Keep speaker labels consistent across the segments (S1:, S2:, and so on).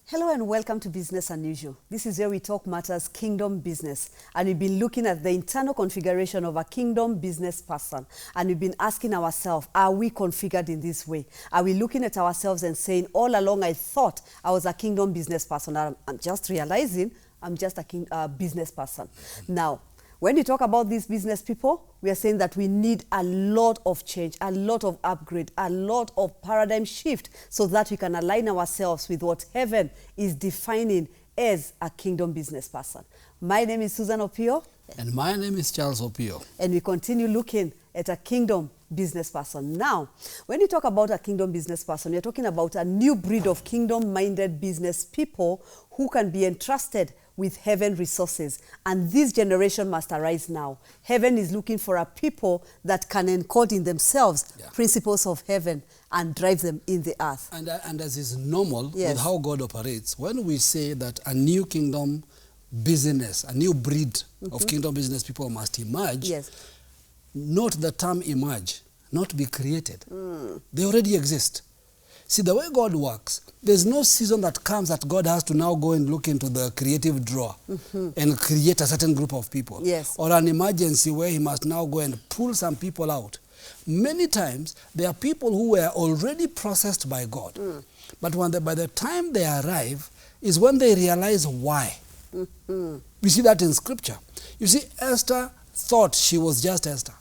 S1: Hello and welcome to Business Unusual. This is where we talk matters kingdom business, and we've been looking at the internal configuration of a kingdom business person, and we've been asking ourselves, are we configured in this way? Are we looking at ourselves and saying, all along I thought I was a kingdom business person, I'm just realizing I'm just a business person. Now, when you talk about these business people, we are saying that we need a lot of change, a lot of upgrade, a lot of paradigm shift so that we can align ourselves with what heaven is defining as a kingdom business person. My name is Susan Opio.
S2: And my name is Charles Opio.
S1: And we continue looking at a kingdom business person. Now, when you talk about a kingdom business person, you're talking about a new breed of kingdom-minded business people who can be entrusted with heaven resources. And this generation must arise now. Heaven is looking for a people that can encode in themselves principles of heaven and drive them in the earth.
S2: And as is normal with how God operates, when we say that a new kingdom business, a new breed of kingdom business people must emerge, note the term emerge, not be created. They already exist. See, the way God works, there's no season that comes that God has to now go and look into the creative drawer and create a certain group of people. Or an emergency where he must now go and pull some people out. Many times, there are people who were already processed by God. But by the time they arrive, is when they realize why. We see that in Scripture. You see, Esther thought she was just Esther.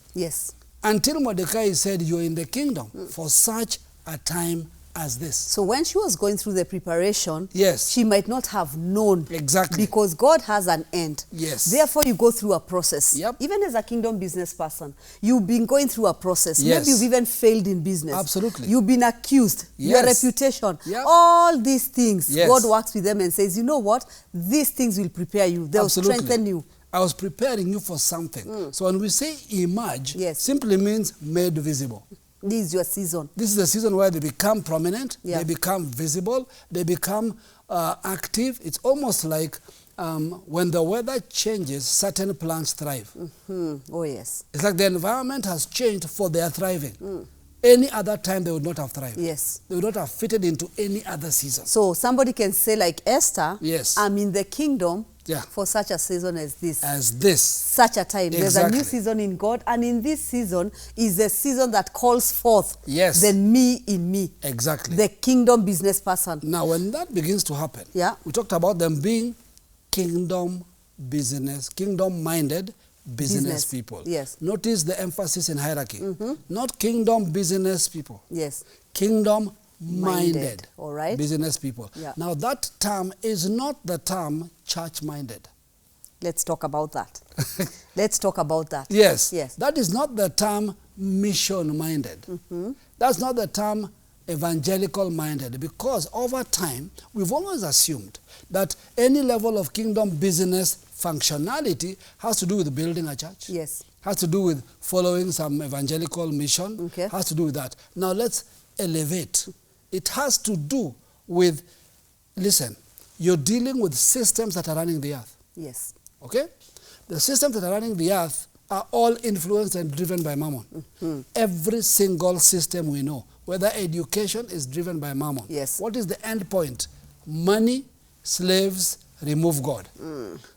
S2: Until Mordecai said, you're in the kingdom for such a time as this.
S1: So when she was going through the preparation, she might not have known. Because God has an end. Therefore, you go through a process. Even as a kingdom business person, you've been going through a process. Maybe you've even failed in business. You've been accused. Your reputation. All these things, God works with them and says, you know what? These things will prepare you. They'll strengthen you.
S2: I was preparing you for something. So when we say emerge, simply means made visible.
S1: This is your season.
S2: This is the season where they become prominent, they become visible, they become active. It's almost like when the weather changes, certain plants thrive.
S1: Oh, yes.
S2: It's like the environment has changed for their thriving. Any other time, they would not have thrived. They would not have fitted into any other season.
S1: So somebody can say, like Esther, I'm in the kingdom for such a season as this. Such a time. There's a new season in God, and in this season is a season that calls forth the me in me. The kingdom business person.
S2: Now, when that begins to happen, we talked about them being kingdom business, kingdom-minded business people. Notice the emphasis in hierarchy. Not kingdom business people. Kingdom-minded business people. Now, that term is not the term church-minded.
S1: Let's talk about that. Let's talk about that.
S2: That is not the term mission-minded. That's not the term evangelical-minded, because over time, we've always assumed that any level of kingdom business functionality has to do with building a church. Has to do with following some evangelical mission. Has to do with that. Now, let's elevate. It has to do with, listen, you're dealing with systems that are running the earth. Okay? The systems that are running the earth are all influenced and driven by mammon. Every single system we know, whether education is driven by mammon. What is the end point? Money, slaves, remove God.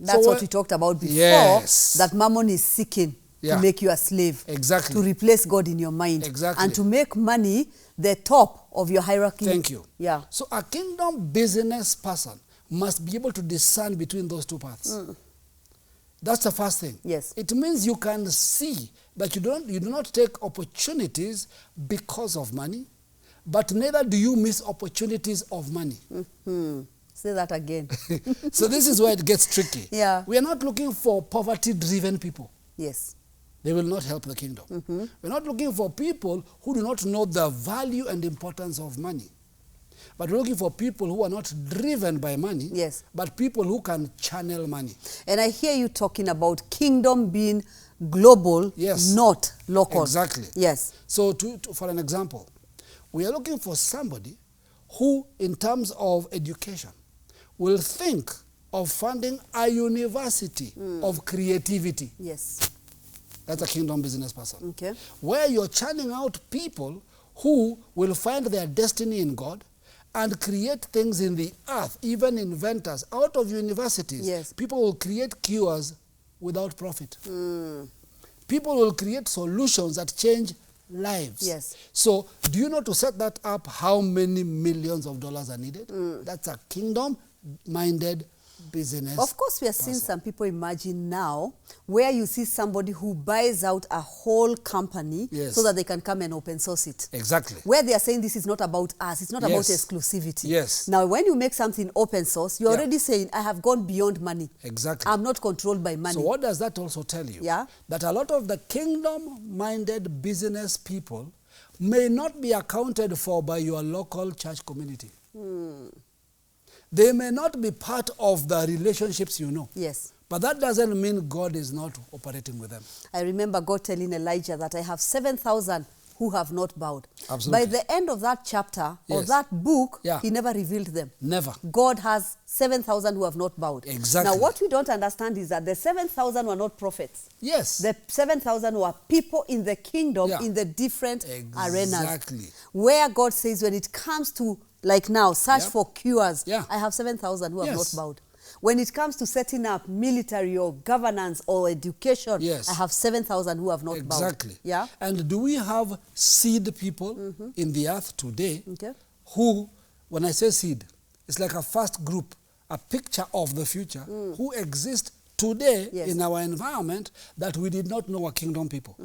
S1: That's what we talked about before, that mammon is seeking to make you a slave. To replace God in your mind. And to make money the top of your hierarchy.
S2: Thank you. So a kingdom business person must be able to discern between those two paths. That's the first thing. It means you can see that you do not take opportunities because of money, but neither do you miss opportunities of money.
S1: Say that again.
S2: So this is where it gets tricky. We are not looking for poverty-driven people. They will not help the kingdom. We're not looking for people who do not know the value and importance of money. But we're looking for people who are not driven by money, but people who can channel money.
S1: And I hear you talking about kingdom being global, not local. So
S2: for an example, we are looking for somebody who, in terms of education, will think of funding a university of creativity. That's a kingdom business person. Where you're churning out people who will find their destiny in God and create things in the earth, even inventors, out of universities.
S1: Yes.
S2: People will create cures without profit. People will create solutions that change lives.
S1: Yes.
S2: So, do you know, to set that up, how many millions of dollars are needed? That's a kingdom-minded business.
S1: Of course, we are seeing some people imagine now where you see somebody who buys out a whole company so that they can come and open source it.
S2: Exactly.
S1: Where they are saying this is not about us, it's not about exclusivity.
S2: Yes.
S1: Now, when you make something open source, you're already saying, I have gone beyond money.
S2: Exactly.
S1: I'm not controlled by money.
S2: So what does that also tell you?
S1: Yeah.
S2: That a lot of the kingdom-minded business people may not be accounted for by your local church community. They may not be part of the relationships you know.
S1: Yes.
S2: But that doesn't mean God is not operating with them.
S1: I remember God telling Elijah that I have 7,000 who have not bowed.
S2: Absolutely.
S1: By the end of that chapter, of that book, he never revealed them.
S2: Never.
S1: God has 7,000 who have not bowed.
S2: Exactly.
S1: Now, what we don't understand is that the 7,000 were not prophets.
S2: Yes.
S1: The 7,000 were people in the kingdom in the different arenas.
S2: Exactly.
S1: Where God says when it comes to, like now, search for cures, I have 7,000 who have not bowed. When it comes to setting up military or governance or education, I have 7,000 who have not bowed.
S2: Exactly.
S1: Yeah.
S2: And do we have seed people in the earth today who, when I say seed, it's like a first group, a picture of the future, who exist today in our environment that we did not know were kingdom people.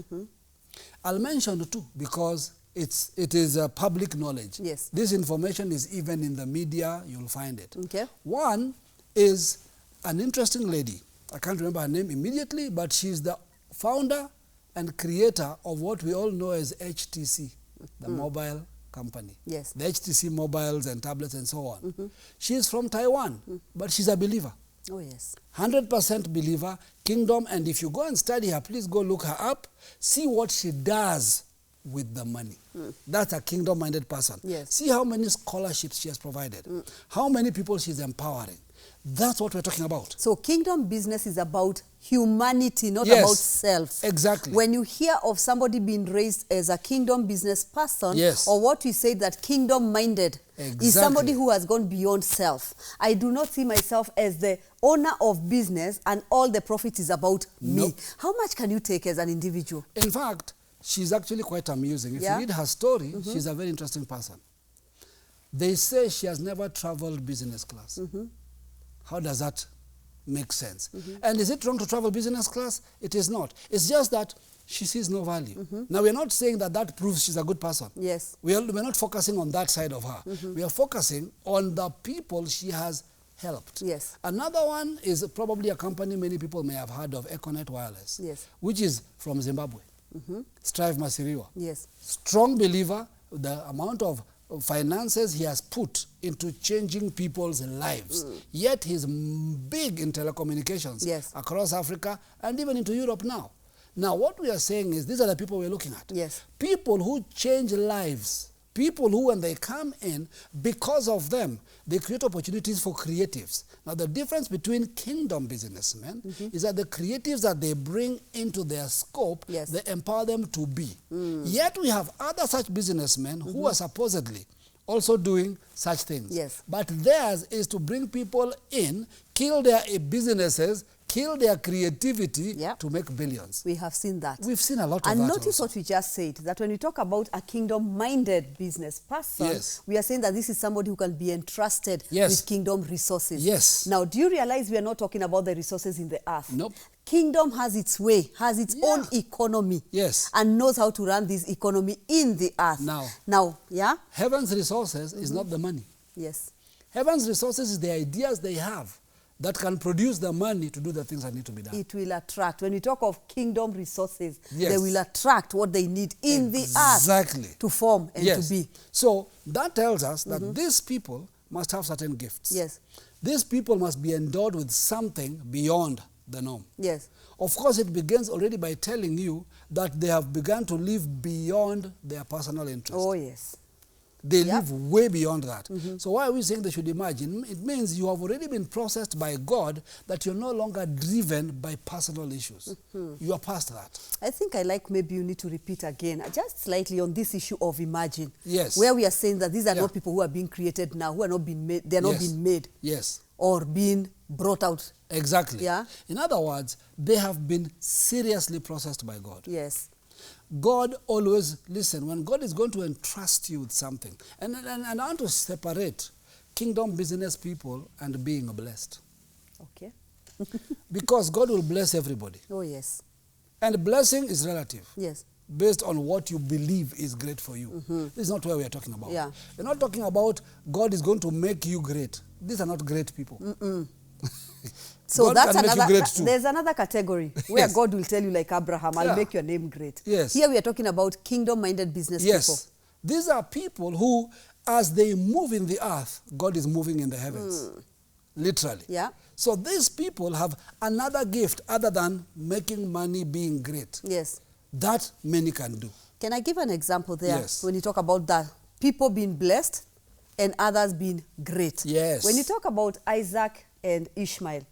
S2: I'll mention two because it is public knowledge.
S1: Yes.
S2: This information is even in the media, you'll find it.
S1: Okay.
S2: One is an interesting lady. I can't remember her name immediately, but she's the founder and creator of what we all know as HTC, the mobile company.
S1: Yes.
S2: The HTC mobiles and tablets and so on. She's from Taiwan, but she's a believer.
S1: Oh, yes.
S2: 100% believer, kingdom, and if you go and study her, please go look her up, see what she does with the money. That's a kingdom-minded person.
S1: Yes.
S2: See how many scholarships she has provided, how many people she's empowering. That's what we're talking about.
S1: So kingdom business is about humanity, not about self.
S2: Exactly.
S1: When you hear of somebody being raised as a kingdom business person, or what we say that kingdom-minded is somebody who has gone beyond self. I do not see myself as the owner of business and all the profit is about me. How much can you take as an individual?
S2: In fact, she's actually quite amusing. If you read her story, she's a very interesting person. They say she has never traveled business class. How does that make sense? And is it wrong to travel business class? It is not. It's just that she sees no value. Now, we're not saying that that proves she's a good person.
S1: Yes.
S2: We're not focusing on that side of her. We are focusing on the people she has helped.
S1: Yes.
S2: Another one is probably a company many people may have heard of, Econet Wireless, which is from Zimbabwe. Strive Masiriwa.
S1: Yes.
S2: Strong believer, the amount of finances he has put into changing people's lives. Yet he's big in telecommunications across Africa and even into Europe now. Now, what we are saying is these are the people we're looking at.
S1: Yes.
S2: People who change lives. People who, when they come in, because of them, they create opportunities for creatives. Now, the difference between kingdom businessmen is that the creatives that they bring into their scope, they empower them to be. Yet we have other such businessmen who are supposedly also doing such things.
S1: Yes.
S2: But theirs is to bring people in, kill their businesses, kill their creativity to make billions.
S1: We have seen that.
S2: We've seen a lot of that.
S1: And notice
S2: also.
S1: what we just said, that when we talk about a kingdom-minded business person, we are saying that this is somebody who can be entrusted with kingdom resources.
S2: Yes.
S1: Now, do you realize we are not talking about the resources in the earth?
S2: Nope.
S1: Kingdom has its way, has its own economy.
S2: Yes.
S1: And knows how to run this economy in the earth. Now,
S2: heaven's resources is not the money.
S1: Yes.
S2: Heaven's resources is the ideas they have that can produce the money to do the things that need to be done.
S1: It will attract. When we talk of kingdom resources, they will attract what they need in the earth to form and to be.
S2: So that tells us that these people must have certain gifts.
S1: Yes.
S2: These people must be endowed with something beyond the norm.
S1: Yes.
S2: Of course, it begins already by telling you that they have begun to live beyond their personal interest.
S1: Oh, yes.
S2: They live way beyond that. So why are we saying they should imagine? It means you have already been processed by God, that you're no longer driven by personal issues. You are past that.
S1: I think I like maybe you need to repeat again, just slightly on this issue of imagine.
S2: Yes.
S1: Where we are saying that these are not people who are being created now, who are not being made. They're not being made.
S2: Yes.
S1: Or being brought out.
S2: Exactly.
S1: Yeah.
S2: In other words, they have been seriously processed by God.
S1: Yes.
S2: God always, listen, when God is going to entrust you with something, and I want to separate kingdom business people and being blessed. Okay. Because God will bless everybody.
S1: Oh, yes.
S2: And blessing is relative.
S1: Yes.
S2: Based on what you believe is great for you. This is not where we are talking about.
S1: Yeah.
S2: We're not talking about God is going to make you great. These are not great people.
S1: So
S2: God
S1: that's
S2: can make you great too.
S1: There's another category where God will tell you, like Abraham, I'll make your name great.
S2: Yes.
S1: Here we are talking about kingdom-minded business people.
S2: These are people who, as they move in the earth, God is moving in the heavens. Literally. Yeah. So these people have another gift other than making money, being great.
S1: Yes.
S2: That many can do.
S1: Can I give an example there? Yes. When you talk about that, people being blessed and others being great.
S2: Yes.
S1: When you talk about Isaac and Ishmael,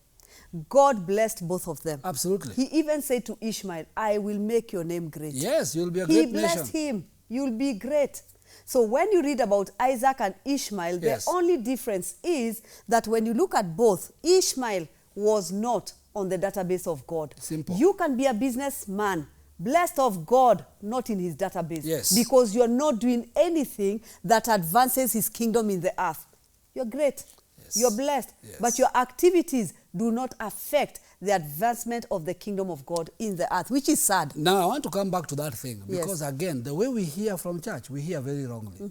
S1: God blessed both of them.
S2: Absolutely.
S1: He even said to Ishmael, I will make your name great.
S2: Yes, you'll be a great nation.
S1: He blessed him. You'll be great. So when you read about Isaac and Ishmael, the only difference is that when you look at both, Ishmael was not on the database of God.
S2: Simple.
S1: You can be a businessman, blessed of God, not in his database.
S2: Yes.
S1: Because you're not doing anything that advances his kingdom in the earth. You're great. Yes. You're blessed. Yes. But your activities do not affect the advancement of the kingdom of God in the earth, which is sad.
S2: Now, I want to come back to that thing, because again, the way we hear from church, we hear very wrongly.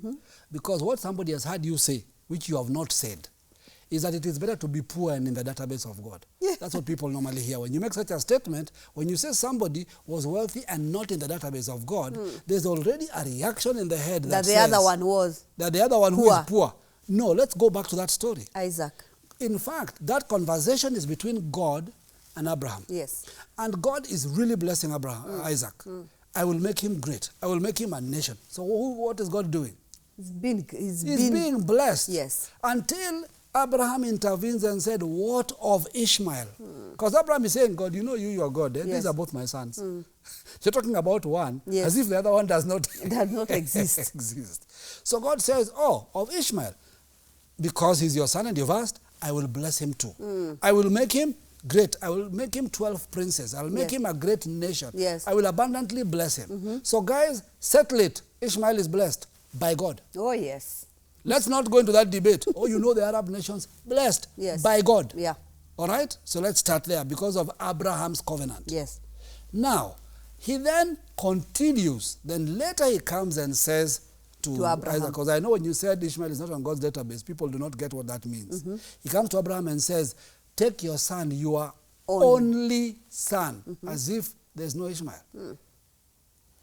S2: Because what somebody has heard you say, which you have not said, is that it is better to be poor and in the database of God. That's what people normally hear. When you make such a statement, when you say somebody was wealthy and not in the database of God, there's already a reaction in the head that
S1: the other one was.
S2: That the other one who is poor. No, let's go back to that story.
S1: Isaac.
S2: In fact, that conversation is between God and Abraham.
S1: Yes.
S2: And God is really blessing Isaac. I will make him great. I will make him a nation. So what is God doing?
S1: He's being
S2: blessed.
S1: Yes.
S2: Until Abraham intervenes and said, what of Ishmael? Because Abraham is saying, God, you know you are God. These are both my sons. You're talking about one, as if the other one does not exist. So God says, oh, of Ishmael, because he's your son and you've asked, I will bless him too. I will make him great. I will make him 12 princes. I will make him a great nation.
S1: Yes.
S2: I will abundantly bless him. So guys, settle it. Ishmael is blessed by God.
S1: Oh, yes.
S2: Let's not go into that debate. Oh, you know the Arab nations, blessed by God.
S1: Yeah.
S2: All right? So let's start there because of Abraham's covenant.
S1: Yes.
S2: Now, he then continues. Then later he comes and says to Isaac, because I know when you said Ishmael is not on God's database, people do not get what that means. He comes to Abraham and says, take your son, your only son, as if there's no Ishmael.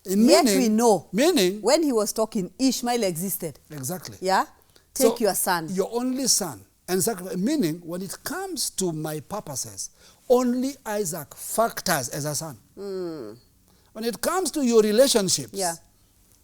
S1: Yet we know,
S2: meaning,
S1: when he was talking, Ishmael existed.
S2: Exactly.
S1: Yeah? Take your son.
S2: Your only son. And meaning, when it comes to my purposes, only Isaac factors as a son. When it comes to your relationships,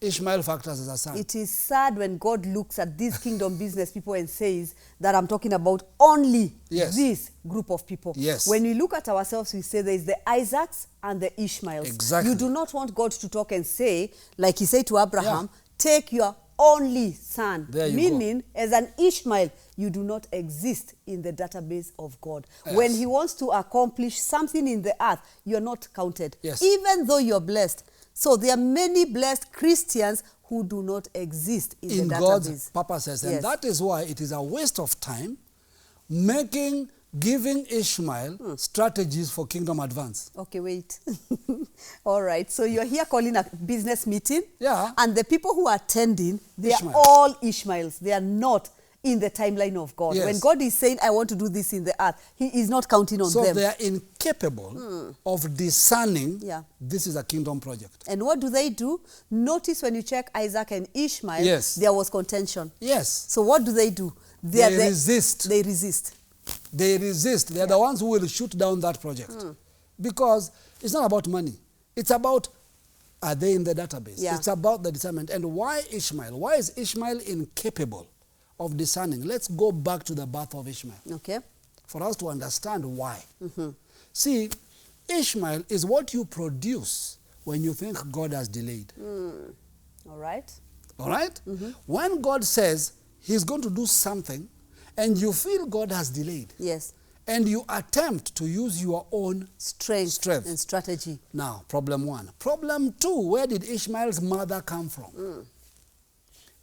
S2: Ishmael factors as a son.
S1: It is sad when God looks at these kingdom business people and says that I'm talking about only this group of people.
S2: Yes.
S1: When we look at ourselves, we say there is the Isaacs and the Ishmaels.
S2: Exactly.
S1: You do not want God to talk and say, like he said to Abraham, take your only son. Meaning, as an Ishmael, you do not exist in the database of God. Yes. When he wants to accomplish something in the earth, you're not counted.
S2: Yes.
S1: Even though you're blessed. So there are many blessed Christians who do not exist in the database.
S2: God's purposes. And that is why it is a waste of time giving Ishmael strategies for kingdom advance.
S1: Okay, wait. All right. So you're here calling a business meeting.
S2: Yeah.
S1: And the people who are attending, they are all Ishmaels. They are not in the timeline of God.
S2: Yes.
S1: When God is saying, I want to do this in the earth, he is not counting on them.
S2: So they are incapable of discerning this is a kingdom project.
S1: And what do? Notice when you check Isaac and Ishmael, there was contention.
S2: Yes.
S1: So what do? They
S2: resist.
S1: They resist.
S2: They resist. They are the ones who will shoot down that project. Because it's not about money. It's about are they in the database?
S1: Yeah.
S2: It's about the discernment. And why Ishmael? Why is Ishmael incapable of discerning? Let's go back to the birth of Ishmael.
S1: Okay.
S2: For us to understand why. See, Ishmael is what you produce when you think God has delayed.
S1: All right.
S2: All right? When God says he's going to do something and you feel God has delayed.
S1: Yes.
S2: And you attempt to use your own strength
S1: and strategy.
S2: Now, problem one. Problem two, where did Ishmael's mother come from?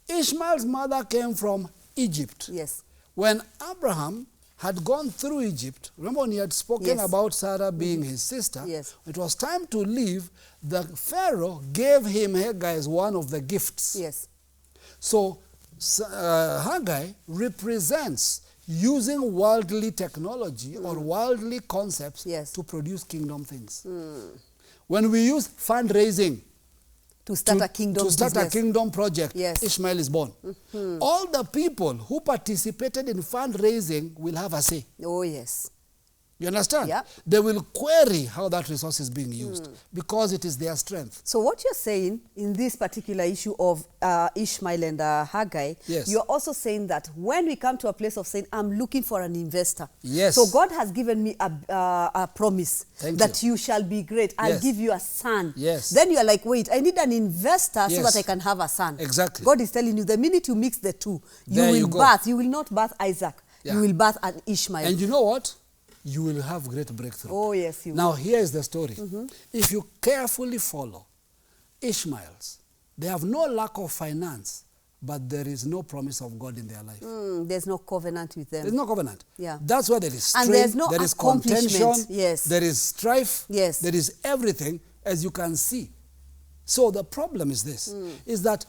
S2: Ishmael's mother came from Egypt.
S1: Yes.
S2: When Abraham had gone through Egypt, remember when he had spoken about Sarah being his sister, it was time to leave, the Pharaoh gave him Hagar as one of the gifts.
S1: Yes.
S2: So Hagar represents using worldly technology or worldly concepts to produce kingdom things. When we use fundraising
S1: to start a kingdom
S2: project, Ishmael is born. All the people who participated in fundraising will have a say.
S1: Oh, yes.
S2: You understand?
S1: Yeah.
S2: They will query how that resource is being used because it is their strength.
S1: So what you're saying in this particular issue of Ishmael and Haggai, you're also saying that when we come to a place of saying, I'm looking for an investor.
S2: Yes.
S1: So God has given me a promise that you shall be great. I'll give you a son.
S2: Yes.
S1: Then you're like, wait, I need an investor so that I can have a son.
S2: Exactly.
S1: God is telling you, the minute you mix the two, you will not birth Isaac. Yeah. You will birth an Ishmael.
S2: And you know what? You will have great breakthrough.
S1: Oh, yes, you will.
S2: Now, here is the story. If you carefully follow Ishmaels, they have no lack of finance, but there is no promise of God in their life.
S1: There's no covenant with them.
S2: There's no covenant.
S1: Yeah.
S2: That's where there is strain,
S1: and there's no
S2: there is contention,
S1: yes.
S2: there is strife,
S1: yes.
S2: there is everything, as you can see. So the problem is this, is that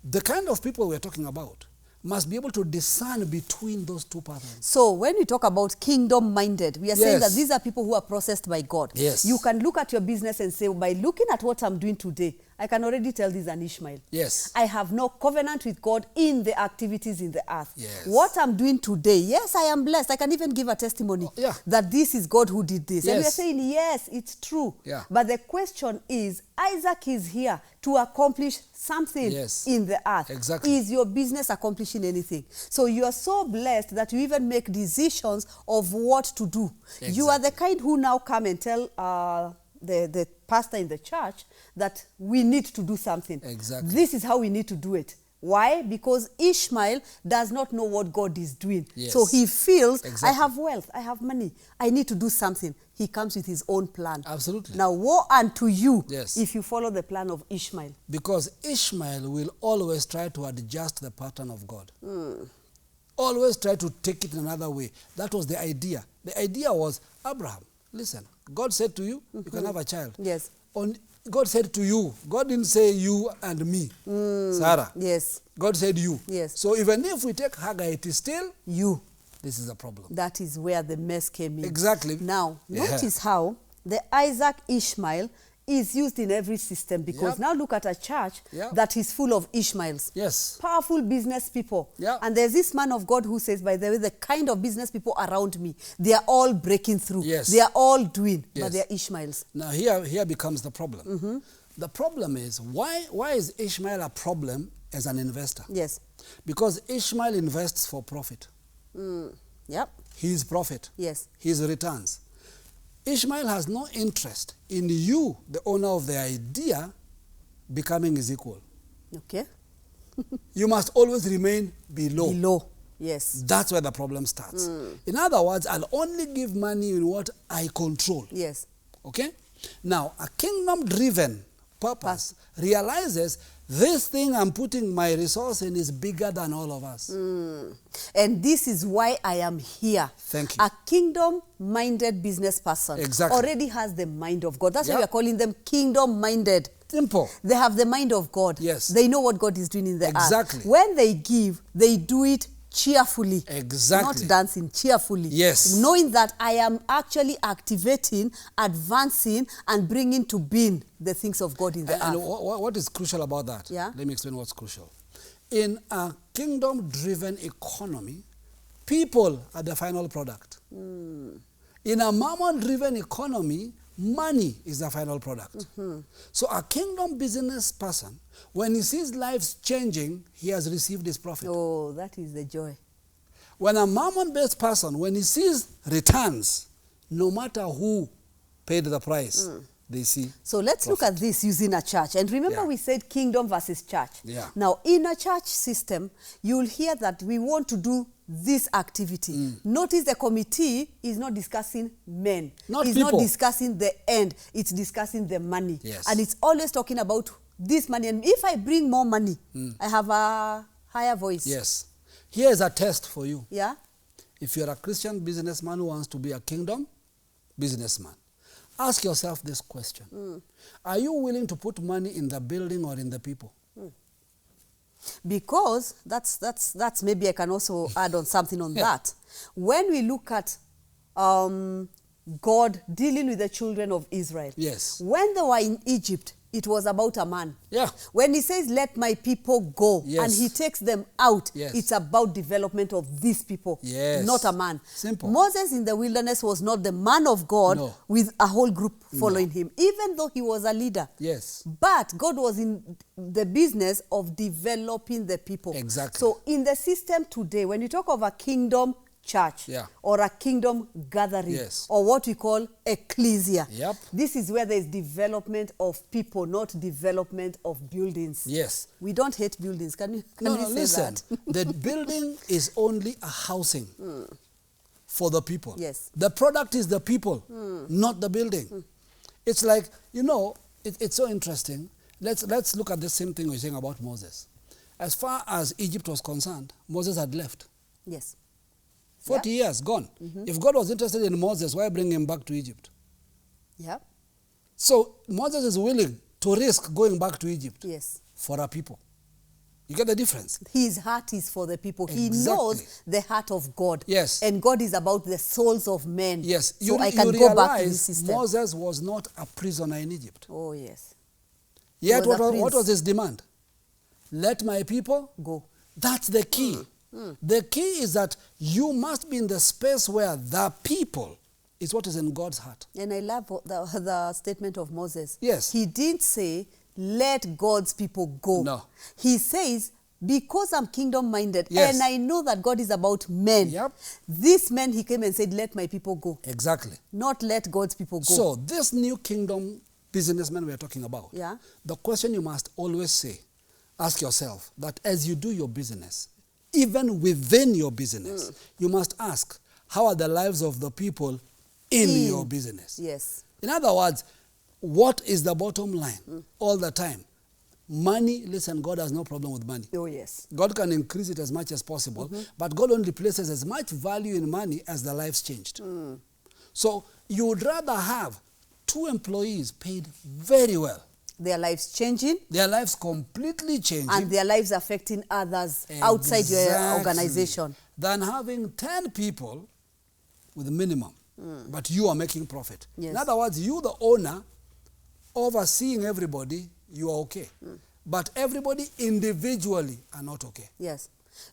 S2: the kind of people we're talking about must be able to discern between those two patterns.
S1: So when we talk about kingdom-minded, we are saying that these are people who are processed by God.
S2: Yes.
S1: You can look at your business and say, by looking at what I'm doing today, I can already tell this is an Ishmael.
S2: Yes.
S1: I have no covenant with God in the activities in the earth.
S2: Yes.
S1: What I'm doing today, yes, I am blessed. I can even give a testimony that this is God who did this.
S2: Yes.
S1: And we are saying, yes, it's true.
S2: Yeah.
S1: But the question is, Isaac is here to accomplish something in the earth.
S2: Exactly.
S1: Is your business accomplishing anything? So you are so blessed that you even make decisions of what to do. Exactly. You are the kind who now come and tell the pastor in the church that we need to do something.
S2: Exactly.
S1: This is how we need to do it. Why? Because Ishmael does not know what God is doing.
S2: Yes.
S1: So he feels, I have wealth, I have money, I need to do something. He comes with his own plan.
S2: Absolutely.
S1: Now, woe unto you
S2: if
S1: you follow the plan of Ishmael.
S2: Because Ishmael will always try to adjust the pattern of God. Always try to take it another way. That was the idea. The idea was, Abraham, listen, God said to you, you can have a child.
S1: Yes.
S2: God said to you. God didn't say you and me, Sarah.
S1: Yes.
S2: God said you.
S1: Yes.
S2: So even if we take Hagar, it is still
S1: you.
S2: This is a problem.
S1: That is where the mess came in.
S2: Exactly.
S1: Now, notice how the Isaac Ishmael is used in every system, because now look at a church that is full of Ishmaels.
S2: Yes.
S1: Powerful business people.
S2: Yeah.
S1: And there's this man of God who says, by the way, the kind of business people around me, they are all breaking through.
S2: Yes.
S1: They are all doing, but they are Ishmaels.
S2: Now here becomes the problem. The problem is, why is Ishmael a problem as an investor?
S1: Yes.
S2: Because Ishmael invests for profit.
S1: Yep.
S2: His profit.
S1: Yes.
S2: His returns. Ishmael has no interest in you, the owner of the idea, becoming his equal.
S1: Okay.
S2: You must always remain below.
S1: Below, yes.
S2: That's where the problem starts. In other words, I'll only give money in what I control.
S1: Yes.
S2: Okay? Now, a kingdom-driven purpose realizes this thing I'm putting my resource in is bigger than all of us.
S1: And this is why I am here.
S2: Thank you.
S1: A kingdom-minded business person already has the mind of God. That's why we are calling them kingdom-minded.
S2: Simple.
S1: They have the mind of God.
S2: Yes.
S1: They know what God is doing in the earth.
S2: Exactly.
S1: When they give, they do it cheerfully.
S2: Exactly.
S1: Not dancing, cheerfully.
S2: Yes.
S1: Knowing that I am actually activating, advancing, and bringing to being the things of God in the earth.
S2: And what is crucial about that?
S1: Yeah.
S2: Let me explain what's crucial. In a kingdom-driven economy, people are the final product. In a mammon-driven economy, Money is the final product. So a kingdom business person, when he sees lives changing, he has received his profit.
S1: Oh, that is the joy.
S2: When a mammon-based person, when he sees returns, no matter who paid the price, they see.
S1: So let's look at this using a church. And remember we said kingdom versus church.
S2: Yeah.
S1: Now, in a church system, you'll hear that we want to do this activity. Notice the committee is not discussing men. It's not discussing the end. It's discussing the money.
S2: Yes.
S1: And it's always talking about this money. And if I bring more money, I have a higher voice.
S2: Yes. Here is a test for you.
S1: Yeah?
S2: If you're a Christian businessman who wants to be a kingdom businessman, ask yourself this question. Are you willing to put money in the building or in the people?
S1: Because that's maybe I can also add on something on that. When we look at God dealing with the children of Israel, when they were in Egypt, it was about a man. When he says, let my people go, and he takes them out, it's about development of these people, not a man.
S2: Simple.
S1: Moses in the wilderness was not the man of God with a whole group following him, even though he was a leader. But God was in the business of developing the people. So in the system today, when you talk of a kingdom church or a kingdom gathering or what we call ecclesia, this is where there is development of people, not development of buildings. We don't hate buildings. Can we say
S2: listen,
S1: that?
S2: The building is only a housing for the people. The product is the people, not the building. It's like, you know, it's so interesting. Let's look at the same thing we're saying about Moses. As far as Egypt was concerned, Moses had left. 40 years gone. If God was interested in Moses, why bring him back to Egypt? So Moses is willing to risk going back to Egypt for a people. You get the difference?
S1: His heart is for the people. He knows the heart of God.
S2: And
S1: God is about the souls of men.
S2: So I can go back to this system. Moses was not a prisoner in Egypt. Yet what was his demand? Let my people
S1: go.
S2: That's the key. The key is that you must be in the space where the people is what is in God's heart.
S1: And I love the statement of Moses.
S2: He
S1: didn't say, let God's people go.
S2: No.
S1: He says, because I'm kingdom-minded and I know that God is about men, this man, he came and said, let my people go. Not let God's people go.
S2: So this new kingdom businessman we are talking about, the question you must always ask yourself, that as you do your business, even within your business, you must ask, how are the lives of the people in your business? In other words, what is the bottom line all the time? Money, listen, God has no problem with money. God can increase it as much as possible, but God only places as much value in money as the lives changed. So you would rather have 2 employees paid very well,
S1: their lives changing.
S2: Their lives completely changing.
S1: And their lives affecting others outside your organization.
S2: Than having 10 people with a minimum, but you are making profit. In other words, you, the owner, overseeing everybody, you are okay. But everybody individually are not okay.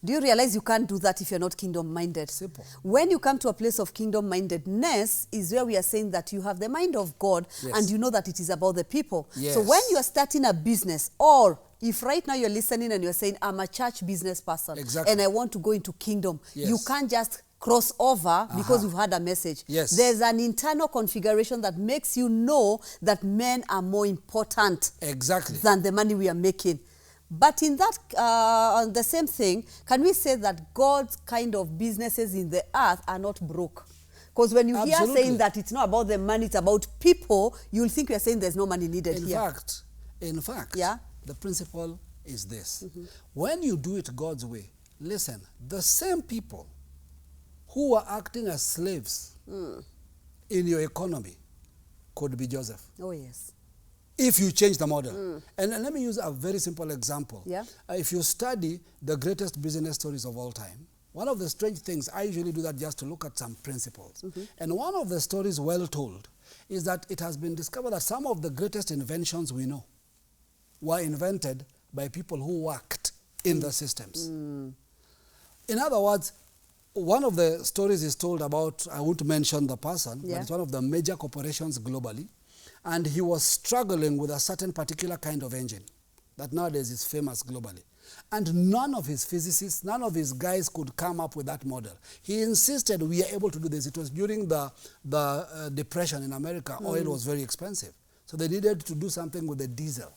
S1: Do you realize you can't do that if you're not kingdom-minded?
S2: Simple.
S1: When you come to a place of kingdom-mindedness is where we are saying that you have the mind of God and you know that it is about the people. So when you are starting a business, or if right now you're listening and you're saying, I'm a church business person and I want to go into kingdom, you can't just cross over because you've had a message. There's an internal configuration that makes you know that men are more important than the money we are making. But in that, on the same thing, can we say that God's kind of businesses in the earth are not broke? Because when you hear saying that it's not about the money, it's about people, you'll think we're saying there's no money needed here.
S2: In fact, the principle is this. When you do it God's way, listen, the same people who are acting as slaves in your economy could be Joseph. If you change the model. And let me use a very simple example. If you study the greatest business stories of all time, one of the strange things, I usually do that just to look at some principles. And one of the stories well told is that it has been discovered that some of the greatest inventions we know were invented by people who worked in the systems. In other words, one of the stories is told about, I won't mention the person, but it's one of the major corporations globally. And he was struggling with a certain particular kind of engine that nowadays is famous globally. And none of his physicists, none of his guys could come up with that model. He insisted we are able to do this. It was during the Depression in America. Oil was very expensive. So they needed to do something with the diesel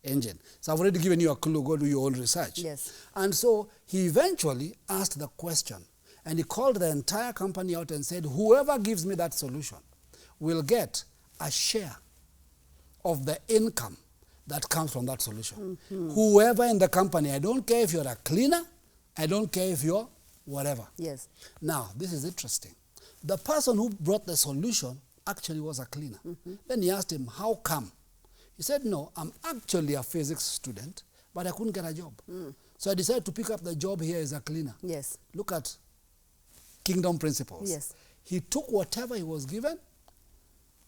S2: engine. So I've already given you a clue. Go do your own research.
S1: Yes.
S2: And so he eventually asked the question. And he called the entire company out and said, whoever gives me that solution will get a share of the income that comes from that solution. Whoever in the company, I don't care if you're a cleaner, I don't care if you're whatever.
S1: Yes.
S2: Now, this is interesting. The person who brought the solution actually was a cleaner. Then he asked him, how come? He said, no, I'm actually a physics student, but I couldn't get a job. So I decided to pick up the job here as a cleaner.
S1: Yes.
S2: Look at kingdom principles.
S1: Yes.
S2: He took whatever he was given.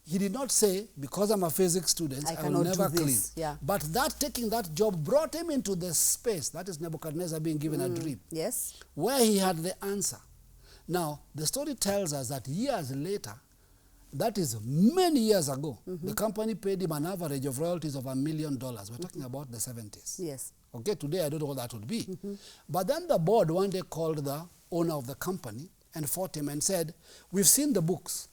S2: He did not say, because I'm a physics student, I will never clean.
S1: Yeah.
S2: But that taking that job brought him into the space, that is Nebuchadnezzar being given a dream,
S1: yes,
S2: where he had the answer. Now, the story tells us that years later, that is many years ago, the company paid him an average of royalties of $1 million. We're talking about the 70s.
S1: Yes.
S2: Okay, today I don't know what that would be. But then the board one day called the owner of the company and fought him and said, we've seen the books.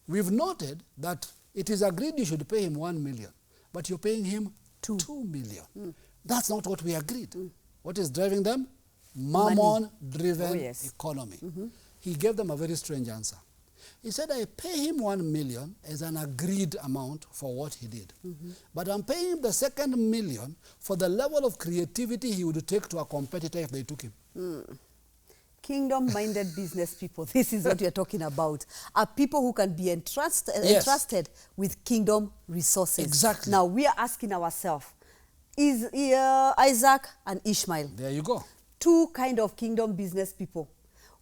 S2: We've noted that it is agreed you should pay him $1 million, but you're paying him $2 million. That's not what we agreed. What is driving them? Mammon-driven economy. He gave them a very strange answer. He said, I pay him $1 million as an agreed amount for what he did. But I'm paying him the second $1 million for the level of creativity he would take to a competitor if they took him.
S1: Kingdom-minded business people, this is what we are talking about, are people who can be entrusted with kingdom resources.
S2: Exactly.
S1: Now, we are asking ourselves, is Isaac and Ishmael?
S2: There you go.
S1: Two kind of kingdom business people.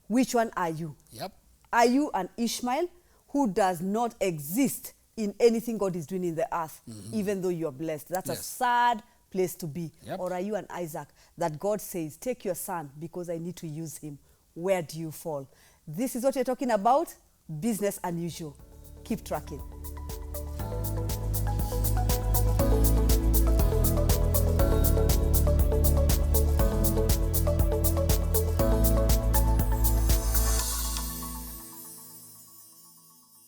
S1: Which one are you?
S2: Yep.
S1: Are you an Ishmael who does not exist in anything God is doing in the earth, even though you are blessed? That's a sad place to be.
S2: Yep.
S1: Or are you an Isaac that God says, take your son because I need to use him? Where do you fall? This is what we're talking about. Business unusual. Keep tracking.